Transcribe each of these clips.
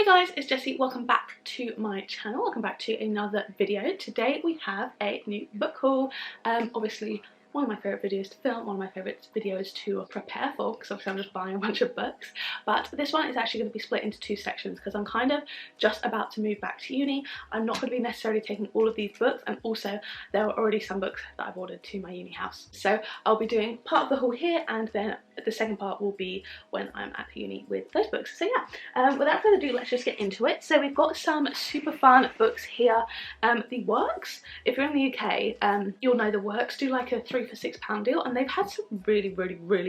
Hey guys, it's Jessie. Welcome back to my channel. Welcome back to another video. Today we have a new book haul. Obviously one of my favourite videos to film, one of my favourite videos to prepare for, because obviously I'm just buying a bunch of books. But this one is actually going to be split into two sections because I'm kind of just about to move back to uni. I'm not going to be necessarily taking all of these books, and also there are already some books that I've ordered to my uni house. So I'll be doing part of the haul here, and then the second part will be when I'm at uni with those books. So yeah, without further ado, let's just get into it. So we've got some super fun books here. The Works, if you're in the UK, you'll know the Works do like a 3 for £6 deal, and they've had some really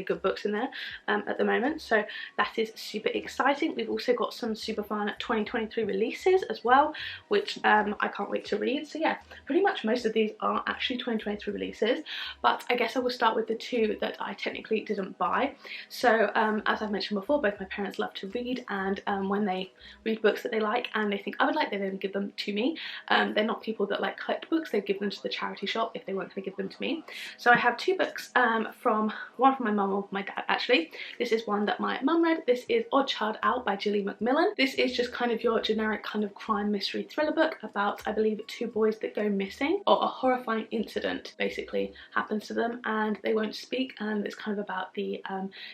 good books in there at the moment, so that is super exciting. We've also got some super fun 2023 releases as well, which I can't wait to read. So yeah, pretty much most of these are actually 2023 releases, but I guess I will start with the two that I technically didn't buy. So as I've mentioned before, both my parents love to read, and when they read books that they like and they think I would like, they then give them to me. They're not people that like collect books, they give them to the charity shop if they weren't going to give them to me. So I have two books, one from my mum or my dad actually. This is one that my mum read. This is Odd Child Out by Gilly Macmillan. This is just kind of your generic kind of crime mystery thriller book about, I believe, two boys that go missing, or a horrifying incident basically happens to them and they won't speak, and it's kind of about the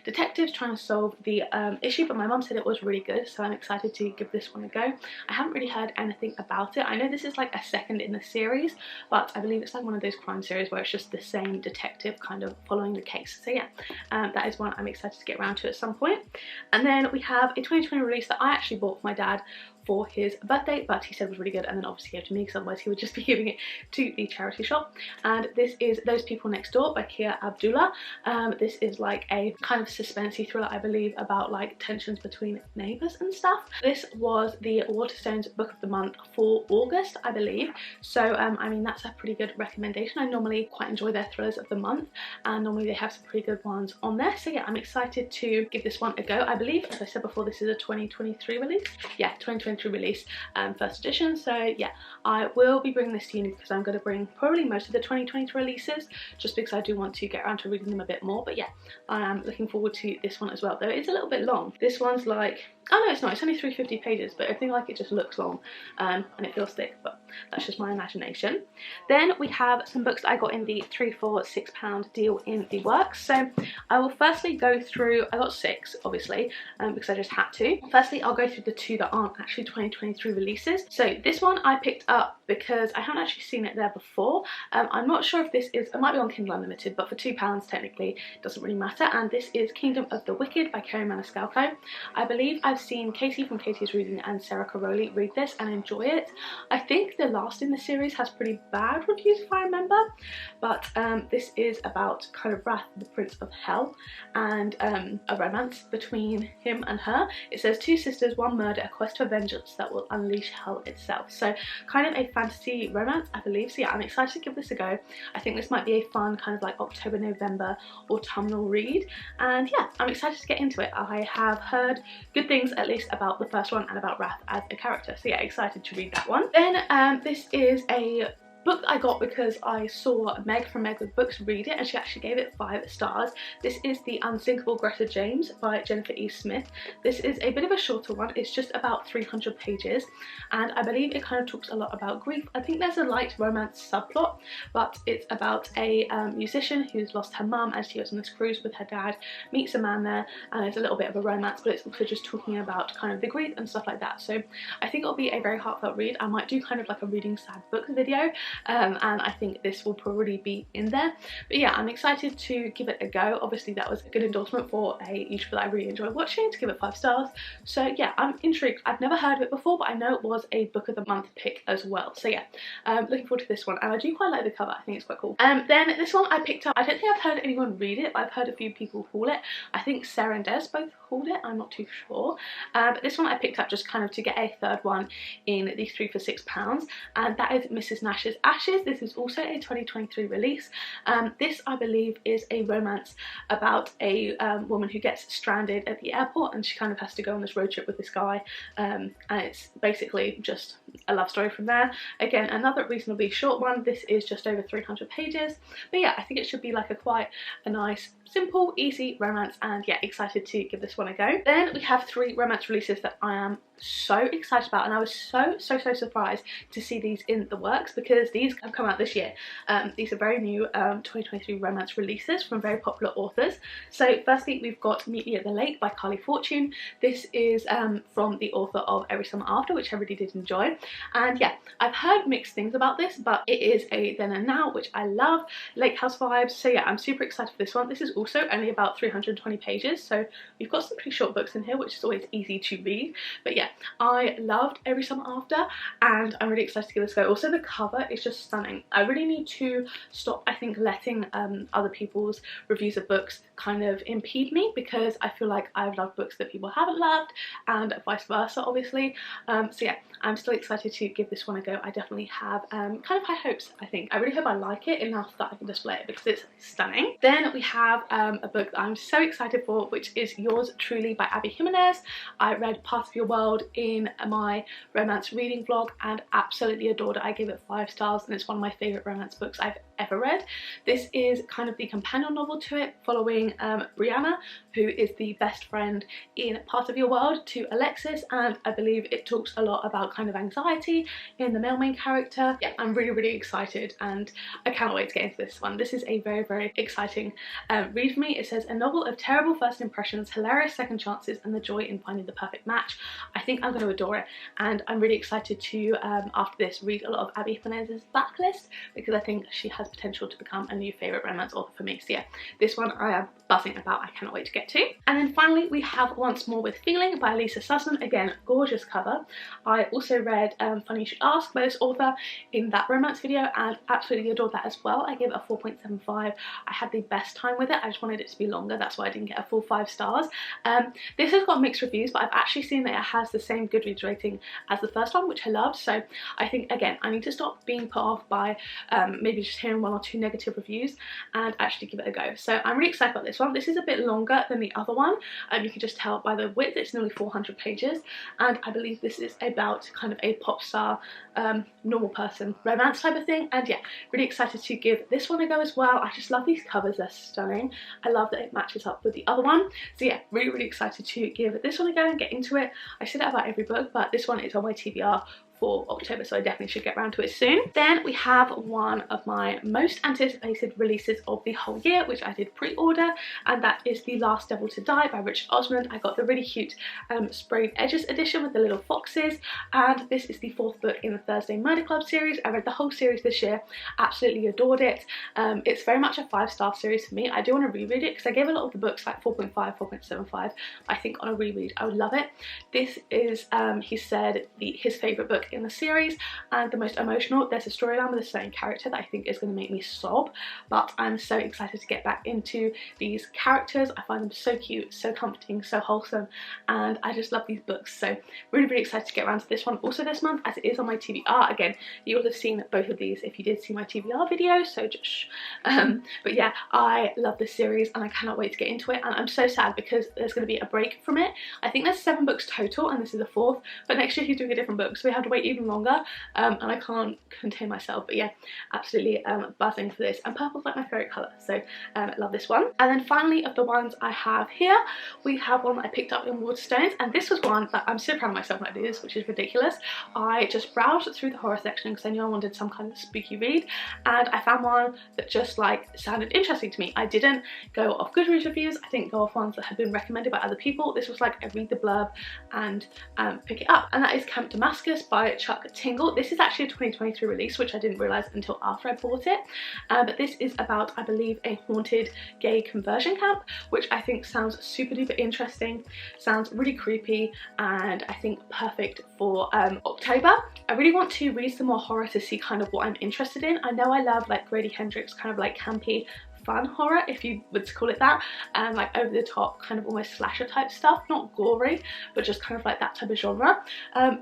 detectives trying to solve the issue. But my mum said it was really good, so I'm excited to give this one a go. I haven't really heard anything about it. I know this is like a second in the series, but I believe it's like one of those crime series where it's just the same detective kind of following the case. So yeah, that is one I'm excited to get around to at some point. And then we have a 2020 release that I actually bought for my dad for his birthday, but he said was really good, and then obviously gave it to me because otherwise he would just be giving it to the charity shop. And this is Those People Next Door by Kia Abdullah. This is like a kind of suspensey thriller, I believe, about like tensions between neighbours and stuff. This was the Waterstones book of the month for August, I believe, so I mean that's a pretty good recommendation. I normally quite enjoy their thrillers of the month, and normally they have some pretty good ones on there. So yeah, I'm excited to give this one a go. I believe, as I said before, this is a 2023 release. Yeah, 2023 release, first edition. So yeah, I will be bringing this to uni because I'm going to bring probably most of the 2023 releases, just because I do want to get around to reading them a bit more. But yeah, I am looking forward to this one as well, though it's a little bit long. This one's like, oh no, it's not, it's only 350 pages, but I think like it just looks long, and it feels thick, but that's just my imagination. Then we have some books that I got in the 3 for £6 deal in the Works. So I will firstly go through, I got 6 obviously, because I just had to. Firstly, I'll go through the 2 that aren't actually 2023 releases. So this one I picked up because I haven't actually seen it there before. I'm not sure if this is, it might be on Kindle Unlimited, but for £2 technically it doesn't really matter. And this is Kingdom of the Wicked by Kerry Maniscalco. I believe I've seen Katie from Katie's Reading and Sarah Caroli read this and enjoy it. I think the last in the series has pretty bad reviews if I remember, but this is about kind of Wrath, the Prince of Hell, and a romance between him and her. It says 2 sisters, 1 murder, a quest for vengeance that will unleash hell itself. So kind of a fantasy romance, I believe. So yeah, I'm excited to give this a go. I think this might be a fun kind of like October, November autumnal read, and yeah, I'm excited to get into it. I have heard good things at least about the first one and about Wrath as a character, so yeah, excited to read that one. Then this is a book that I got because I saw Meg from Meg with Books read it, and she actually gave it 5 stars. This is The Unsinkable Greta James by Jennifer E. Smith. This is a bit of a shorter one. It's just about 300 pages, and I believe it kind of talks a lot about grief. I think there's a light romance subplot, but it's about a musician who's lost her mum as she goes on this cruise with her dad, meets a man there, and there's a little bit of a romance, but it's also just talking about kind of the grief and stuff like that. So I think it'll be a very heartfelt read. I might do kind of like a reading sad books video, and I think this will probably be in there. But yeah, I'm excited to give it a go. Obviously that was a good endorsement for a YouTuber that I really enjoy watching, to give it 5 stars. So yeah, I'm intrigued. I've never heard of it before, but I know it was a book of the month pick as well. So yeah, looking forward to this one, and I do quite like the cover. I think it's quite cool. Then this one I picked up, I don't think I've heard anyone read it, but I've heard a few people haul it. I think Sarah and Des both hauled it, I'm not too sure. But this one I picked up just kind of to get a third one in the 3 for £6, and that is Mrs. Nash's Ashes. This is also a 2023 release. This, I believe, is a romance about a woman who gets stranded at the airport, and she kind of has to go on this road trip with this guy, and it's basically just a love story from there. Again, another reasonably short one. This is just over 300 pages, but yeah, I think it should be like a nice, simple, easy romance, and yeah, excited to give this one a go. Then we have 3 romance releases that I am so excited about, and I was so surprised to see these in the works because these have come out this year. These are very new 2023 romance releases from very popular authors. So firstly we've got Meet Me at the Lake by Carly Fortune. This is from the author of Every Summer After, which I really did enjoy. And yeah, I've heard mixed things about this, but it is a then and now, which I love. Lake House vibes. So yeah, I'm super excited for this one. This is also only about 320 pages, so we've got some pretty short books in here, which is always easy to read. But yeah, I loved Every Summer After, and I'm really excited to give this a go. Also, the cover is just stunning. I really need to stop, I think, letting other people's reviews of books kind of impede me, because I feel like I've loved books that people haven't loved, and vice versa, obviously. So yeah, I'm still excited to give this one a go. I definitely have kind of high hopes, I think. I really hope I like it enough that I can display it, because it's stunning. Then we have a book that I'm so excited for, which is Yours Truly by Abby Jimenez. I read Part of Your World in my romance reading vlog and absolutely adored it. I gave it 5 stars, and it's one of my favourite romance books I've ever read. This is kind of the companion novel to it, following Brianna, who is the best friend in Part of Your World to Alexis, and I believe it talks a lot about kind of anxiety in the male main character. Yeah, I'm really excited, and I cannot wait to get into this one. This is a very exciting read for me. It says, a novel of terrible first impressions, hilarious second chances, and the joy in finding the perfect match. I think I'm going to adore it, and I'm really excited to after this read a lot of Abby Jimenez's backlist, because I think she has potential to become a new favourite romance author for me. So yeah, this one I am buzzing about. I cannot wait to get to. And then finally we have Once More with Feeling by Lisa Sussman. Again, gorgeous cover. I also read Funny You Should Ask by this author in that romance video, and absolutely adored that as well. I gave it a 4.75. I had the best time with it. I just wanted it to be longer, that's why I didn't get a full 5 stars. This has got mixed reviews, but I've actually seen that it has the same Goodreads rating as the first one, which I loved. So I think, again, I need to stop being put off by maybe just hearing 1 or 2 negative reviews and actually give it a go. So I'm really excited about this one. This is a bit longer than the other one. You can just tell by the width, it's nearly 400 pages, and I believe this is about kind of a pop star, normal person romance type of thing. And yeah, really excited to give this one a go as well. I just love these covers, they're stunning. I love that it matches up with the other one. So yeah, really excited to give this one a go and get into it. I say that about every book, but this one is on my TBR for October, so I definitely should get around to it soon. Then we have one of my most anticipated releases of the whole year, which I did pre-order, and that is The Last Devil to Die by Richard Osman. I got the really cute sprayed edges edition with the little foxes, and this is the 4th book in the Thursday Murder Club series. I read the whole series this year, absolutely adored it. It's very much a 5-star series for me. I do want to reread it because I gave a lot of the books like 4.5, 4.75. I think on a reread I would love it. This is, he said, his favourite book in the series and the most emotional. There's a storyline with a certain character that I think is going to make me sob, but I'm so excited to get back into these characters. I find them so cute, so comforting, so wholesome, and I just love these books. So really excited to get around to this one also this month, as it is on my TBR. Again, you will have seen both of these if you did see my TBR video, so just shh. But yeah, I love this series and I cannot wait to get into it, and I'm so sad because there's going to be a break from it. I think there's 7 books total and this is the 4th, but next year he's doing a different book, so we have to wait even longer, and I can't contain myself. But yeah, absolutely buzzing for this, and purple's like my favourite colour, so love this one. And then finally, of the ones I have here, we have one that I picked up in Waterstones, and this was one that I'm so proud of myself when I do this, which is ridiculous. I just browsed through the horror section because I knew I wanted some kind of spooky read, and I found one that just like sounded interesting to me. I didn't go off Goodreads reviews, I didn't go off ones that had been recommended by other people. This was like I read the blurb and pick it up, and that is Camp Damascus by Chuck Tingle. This is actually a 2023 release, which I didn't realise until after I bought it, but this is about, I believe, a haunted gay conversion camp, which I think sounds super duper interesting, sounds really creepy, and I think perfect for October. I really want to read some more horror to see kind of what I'm interested in. I know I love like Grady Hendrix kind of like campy fun horror, if you would call it that, and like over the top kind of almost slasher type stuff, not gory, but just kind of like that type of genre.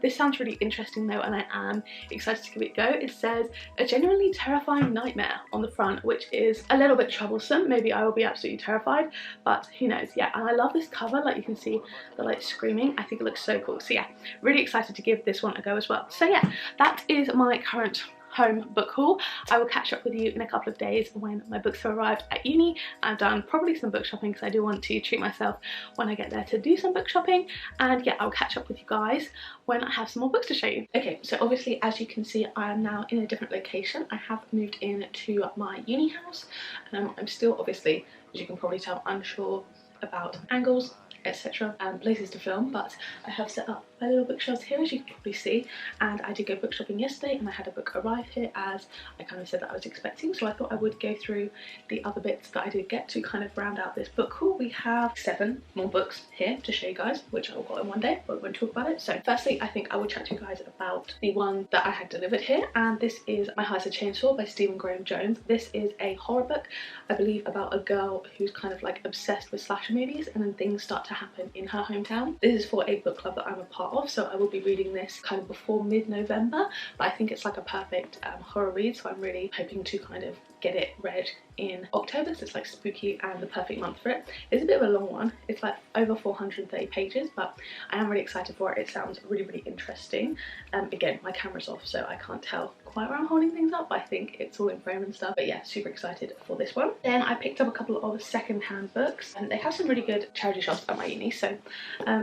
This sounds really interesting though, and I am excited to give it a go. It says a genuinely terrifying nightmare on the front, which is a little bit troublesome. Maybe I will be absolutely terrified, but who knows. Yeah, and I love this cover, like you can see the like screaming. I think it looks so cool. So yeah, really excited to give this one a go as well. So yeah, that is my current home book haul. I will catch up with you in a couple of days when my books have arrived at uni. I've done probably some book shopping because I do want to treat myself when I get there to do some book shopping, and yeah, I'll catch up with you guys when I have some more books to show you. Okay, so obviously as you can see I am now in a different location. I have moved in to my uni house. I'm still obviously, as you can probably tell, unsure about angles, etc. and places to film, but I have set up my little bookshelves here, as you can probably see, and I did go book shopping yesterday and I had a book arrive here as I kind of said that I was expecting, so I thought I would go through the other bits that I did get to kind of round out this book haul. We have 7 more books here to show you guys, which I will go in one day, but we won't talk about it. So firstly, I think I will chat to you guys about the one that I had delivered here, and this is My Heart's a Chainsaw by Stephen Graham Jones. This is a horror book, I believe, about a girl who's kind of like obsessed with slasher movies and then things start to happen in her hometown. This is for a book club that I'm a part of, so I will be reading this kind of before mid-November, but I think it's like a perfect horror read, so I'm really hoping to kind of get it read in October, so it's like spooky and the perfect month for it. It's a bit of a long one, it's like over 430 pages, but I am really excited for it. It sounds really, really interesting. Again, my camera's off so I can't tell quite where I'm holding things up, but I think it's all in frame and stuff, but yeah, super excited for this one. Then I picked up a couple of second-hand books, and they have some really good charity shops at my uni. So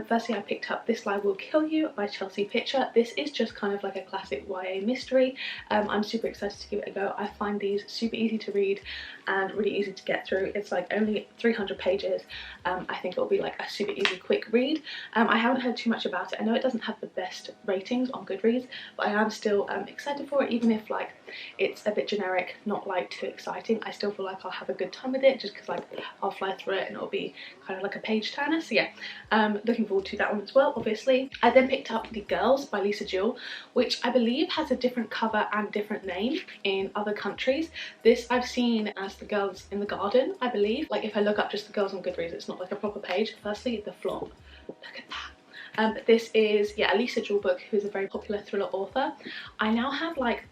firstly I picked up This Lie Will Kill You by Chelsea Pitcher. This is just kind of like a classic YA mystery. I'm super excited to give it a go. I find these super easy to read and really easy to get through. It's like only 300 pages. I think it'll be like a super easy quick read. I haven't heard too much about it. I know it doesn't have the best ratings on Goodreads, but I am still excited for it, even if like it's a bit generic, not like too exciting. I still feel like I'll have a good time with it, just because like I'll fly through it and it'll be kind of like a page turner. So yeah, looking forward to that one as well, obviously. I then picked up The Girls by Lisa Jewell, which I believe has a different cover and different name in other countries. This I've seen as The Girls in the Garden, I believe. Like if I look up just The Girls on Goodreads, it's not like a proper page. Firstly, the flop, look at that. But this is, yeah, a Lisa Jewell book, who's a very popular thriller author. I now have like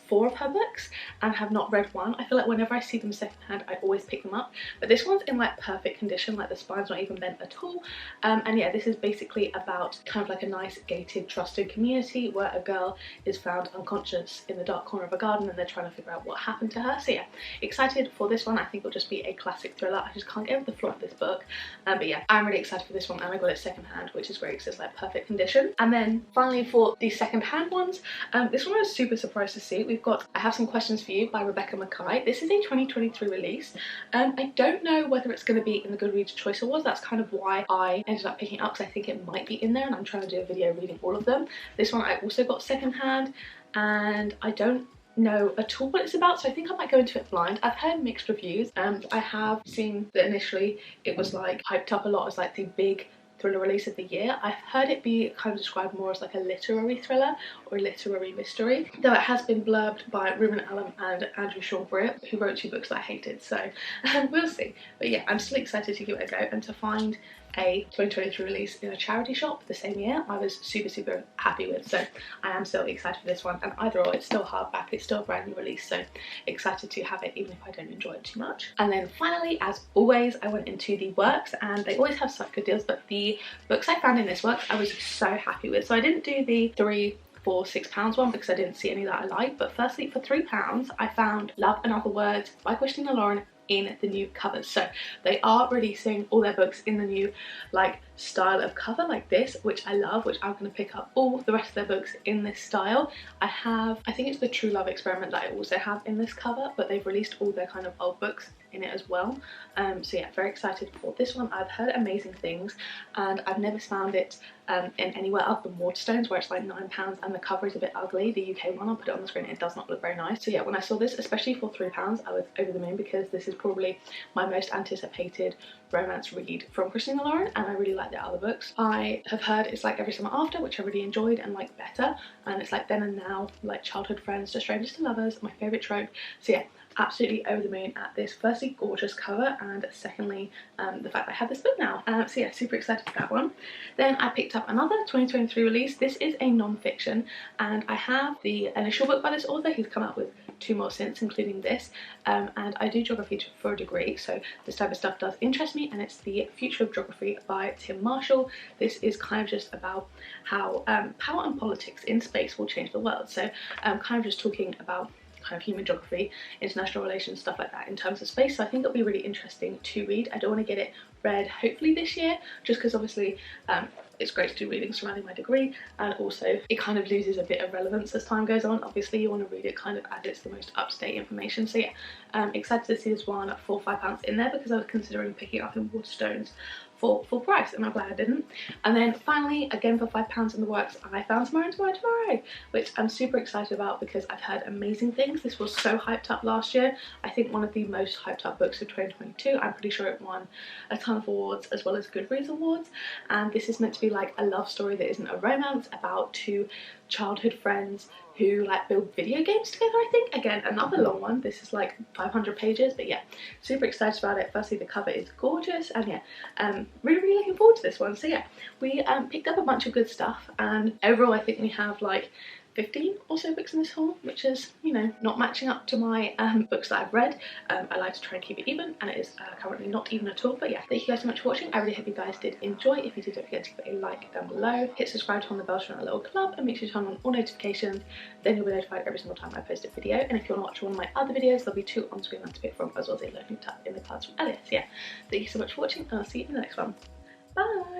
4 of her books and have not read one. I feel like whenever I see them secondhand I always pick them up, but this one's in like perfect condition, like the spine's not even bent at all. And yeah, this is basically about kind of like a nice gated trusted community where a girl is found unconscious in the dark corner of a garden and they're trying to figure out what happened to her. So yeah, excited for this one. I think it'll just be a classic thriller. I just can't get over the floor of this book, but yeah, I'm really excited for this one, and I got it secondhand, which is great because it's like perfect condition. And then finally for the secondhand ones, this one I was super surprised to see. We've got I Have Some Questions for You by Rebecca Mackay. This is a 2023 release. I don't know whether it's going to be in the Goodreads Choice Awards. That's kind of why I ended up picking it up, because I think it might be in there and I'm trying to do a video reading all of them. This one I also got secondhand and I don't know at all what it's about, so I think I might go into it blind. I've heard mixed reviews and I have seen that initially it was like hyped up a lot as like the big thriller release of the year. I've heard it be kind of described more as like a literary thriller or a literary mystery, though it has been blurbed by Ruben Allen and Andrew Shaw Britt, who wrote 2 books that I hated, so we'll see. But yeah, I'm still excited to give it a go, and to find a 2023 release in a charity shop the same year I was super happy with, so I am so excited for this one. And either or, it's still hardback, it's still a brand new release, so excited to have it even if I don't enjoy it too much. And then finally, as always, I went into the Works, and they always have such good deals, but the books I found in this Works I was so happy with. So I didn't do the 3, 4, £6 one because I didn't see any that I liked, but firstly for £3 I found Love and Other Words by Christina Lauren in the new covers. So they are releasing all their books in the new like style of cover like this, which I love, which I'm going to pick up all the rest of their books in this style. I think it's the True Love Experiment that I also have in this cover, but they've released all their kind of old books in it as well. So yeah, very excited for this one. I've heard amazing things and I've never found it in anywhere other than Waterstones, where it's like £9 and the cover is a bit ugly. The UK one, I'll put it on the screen, it does not look very nice. So yeah, when I saw this, especially for £3, I was over the moon, because this is probably my most anticipated romance read from Christina Lauren, and I really like their other books. I have heard it's like Every Summer After, which I really enjoyed and like better, and it's like Then and Now, like childhood friends to strangers to lovers, my favourite trope. So yeah, absolutely over the moon at this firstly gorgeous cover, and secondly the fact that I have this book now. So yeah, super excited for that one. Then I picked up another 2023 release. This is a non-fiction, and I have the initial book by this author. He's come out with 2 more since, including this, and I do geography for a degree, so this type of stuff does interest me, and it's The Future of Geography by Tim Marshall. This is kind of just about how power and politics in space will change the world, so kind of just talking about kind of human geography, international relations, stuff like that in terms of space. So I think it'll be really interesting to read. I don't want to get it read hopefully this year, just because obviously it's great to do reading surrounding my degree, and also it kind of loses a bit of relevance as time goes on. Obviously you want to read it kind of as it's the most up-to-date information. So yeah, excited to see this one for £5 in there, because I was considering picking it up in Waterstones for full price, and I'm glad I didn't. And then finally, again for £5 in the works, I found Tomorrow, which I'm super excited about because I've heard amazing things. This was so hyped up last year. I think one of the most hyped up books of 2022. I'm pretty sure it won a ton of awards as well as Goodreads awards, and this is meant to be like a love story that isn't a romance, about 2 childhood friends who like build video games together, I think. Again, another long one. This is like 500 pages, but yeah, super excited about it. Firstly, the cover is gorgeous, and yeah, really looking forward to this one. So yeah, we picked up a bunch of good stuff, and overall I think we have like 15 or so books in this haul, which is, you know, not matching up to my books that I've read. I like to try and keep it even, and it is currently not even at all. But yeah, thank you guys so much for watching. I really hope you guys did enjoy. If you did, don't forget to give it a like down below, hit subscribe, turn on the bell to join our little club, and make sure you turn on all notifications, then you'll be notified every single time I post a video. And if you want to watch one of my other videos, there'll be 2 on screen to pick from, as well as a learning tab in the cards from Elliot. So yeah, thank you so much for watching, and I'll see you in the next one. Bye!